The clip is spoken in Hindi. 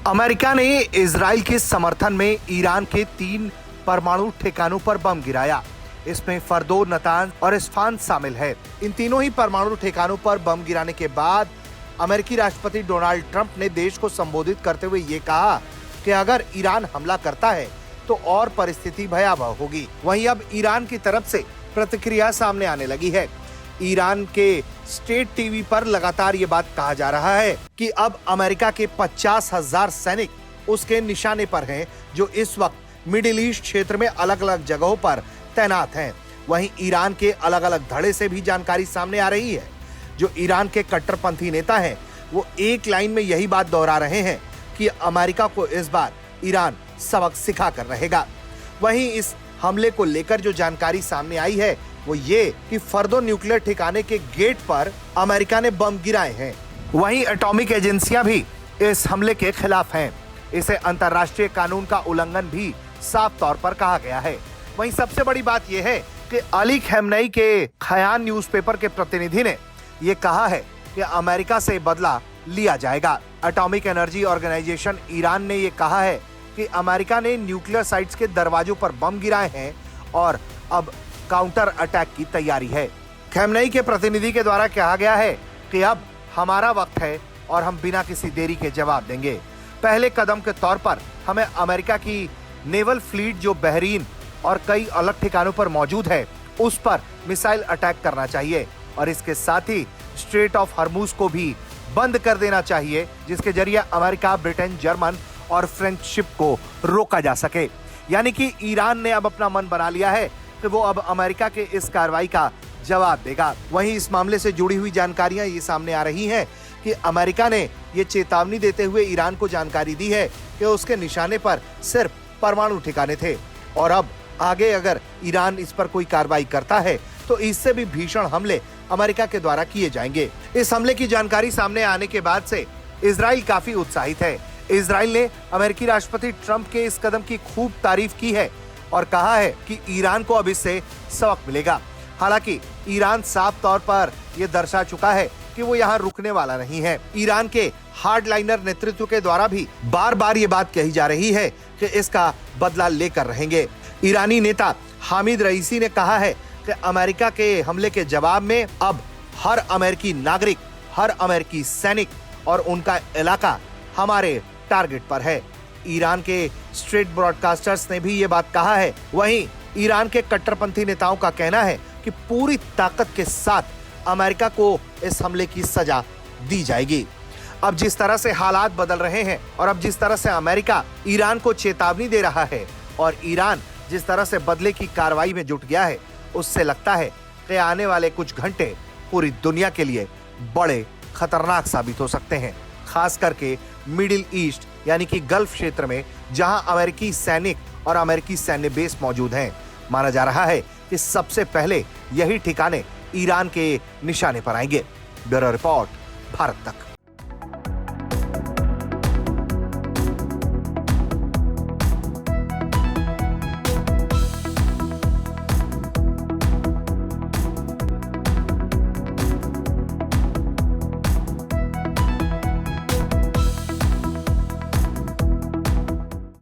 अमेरिका ने इजराइल के समर्थन में ईरान के 3 परमाणु ठिकानों पर बम गिराया। इसमें फर्दो, नतांज और इस्फहान शामिल है। इन तीनों ही परमाणु ठिकानों पर बम गिराने के बाद अमेरिकी राष्ट्रपति डोनाल्ड ट्रंप ने देश को संबोधित करते हुए ये कहा कि अगर ईरान हमला करता है तो और परिस्थिति भयावह होगी। वहीं अब ईरान की तरफ से प्रतिक्रिया सामने आने लगी है। ईरान के स्टेट टीवी पर लगातार ये बात कहा जा रहा है कि अब अमेरिका के 50,000 सैनिक उसके निशाने पर हैं, जो इस वक्त मिडिल ईस्ट क्षेत्र में अलग अलग जगहों पर तैनात हैं। वहीं ईरान के अलग अलग धड़े से भी जानकारी सामने आ रही है। जो ईरान के कट्टरपंथी नेता हैं, वो एक लाइन में यही बात दोहरा रहे हैं कि अमेरिका को इस बार ईरान सबक सिखा कर रहेगा। वहीं इस हमले को लेकर जो जानकारी सामने आई है वो ये कि फर्दो न्यूक्लियर ठिकाने के गेट पर अमेरिका ने बम गिराए हैं। वहीं एटॉमिक एजेंसियां भी इस हमले के खिलाफ हैं। इसे अंतर्राष्ट्रीय कानून का उल्लंघन भी साफ तौर पर कहा गया है। वहीं सबसे बड़ी बात यह है कि अली खमेनी के खयान न्यूज़पेपर के प्रतिनिधि ने ये कहा है कि अमेरिका से बदला लिया जाएगा। एटॉमिक एनर्जी ऑर्गेनाइजेशन ईरान ने ये कहा है कि अमेरिका ने न्यूक्लियर साइट्स के दरवाजों पर बम गिराए हैं और अब काउंटर अटैक की तैयारी है। खमेनी के प्रतिनिधि के द्वारा कहा गया है कि अब हमारा वक्त है और हम बिना किसी देरी के जवाब देंगे। पहले कदम के तौर पर हमें अमेरिका की नेवल फ्लीट जो बहरीन और कई अलग ठिकानों पर मौजूद है उस पर मिसाइल अटैक करना चाहिए और इसके साथ ही स्ट्रेट ऑफ हॉर्मुज को भी बंद कर देना चाहिए, जिसके जरिए अमेरिका, ब्रिटेन, जर्मन और फ्रेंच शिप को रोका जा सके। यानी कि ईरान ने अब अपना मन बना लिया है कि वो अब अमेरिका के इस कार्रवाई का जवाब देगा। वहीं इस मामले से जुड़ी हुई जानकारियां ये सामने आ रही हैं कि अमेरिका ने ये चेतावनी देते हुए ईरान को जानकारी दी है कि उसके निशाने पर सिर्फ परमाणु ठिकाने थे और अब आगे अगर ईरान इस पर कोई कार्रवाई करता है तो इससे भी भीषण हमले अमेरिका के द्वारा किए जाएंगे। इस हमले की जानकारी सामने आने के बाद से इजराइल काफी उत्साहित है। इजराइल ने अमेरिकी राष्ट्रपति ट्रंप के इस कदम की खूब तारीफ की है और कहा है कि ईरान को अब इससे सबक मिलेगा। हालांकि ईरान साफ तौर पर यह दर्शा चुका है कि वो यहाँ रुकने वाला नहीं है। ईरान के हार्डलाइनर नेतृत्व के द्वारा भी बार बार ये बात कही जा रही है कि इसका बदला लेकर रहेंगे। ईरानी नेता हामिद रईसी ने कहा है कि अमेरिका के हमले के जवाब में अब हर अमेरिकी नागरिक, हर अमेरिकी सैनिक और उनका इलाका हमारे टारगेट पर है। ईरान के स्ट्रेट ब्रॉडकास्टर्स ने भी ये बात कहा है। वहीं ईरान के कट्टरपंथी नेताओं का कहना है कि पूरी ताकत के साथ अमेरिका को इस हमले की सजा दी जाएगी। अब जिस तरह से हालात बदल रहे हैं और अब जिस तरह से अमेरिका ईरान को चेतावनी दे रहा है और ईरान जिस तरह से बदले की कार्रवाई में जुट गया है, उससे लगता है कि आने वाले कुछ घंटे पूरी दुनिया के लिए बड़े खतरनाक साबित हो सकते हैं, खास करके मिडिल ईस्ट यानी कि गल्फ क्षेत्र में, जहां अमेरिकी सैनिक और अमेरिकी सैन्य बेस मौजूद हैं। माना जा रहा है कि सबसे पहले यही ठिकाने ईरान के निशाने पर आएंगे। ब्यूरो रिपोर्ट, भारत तक।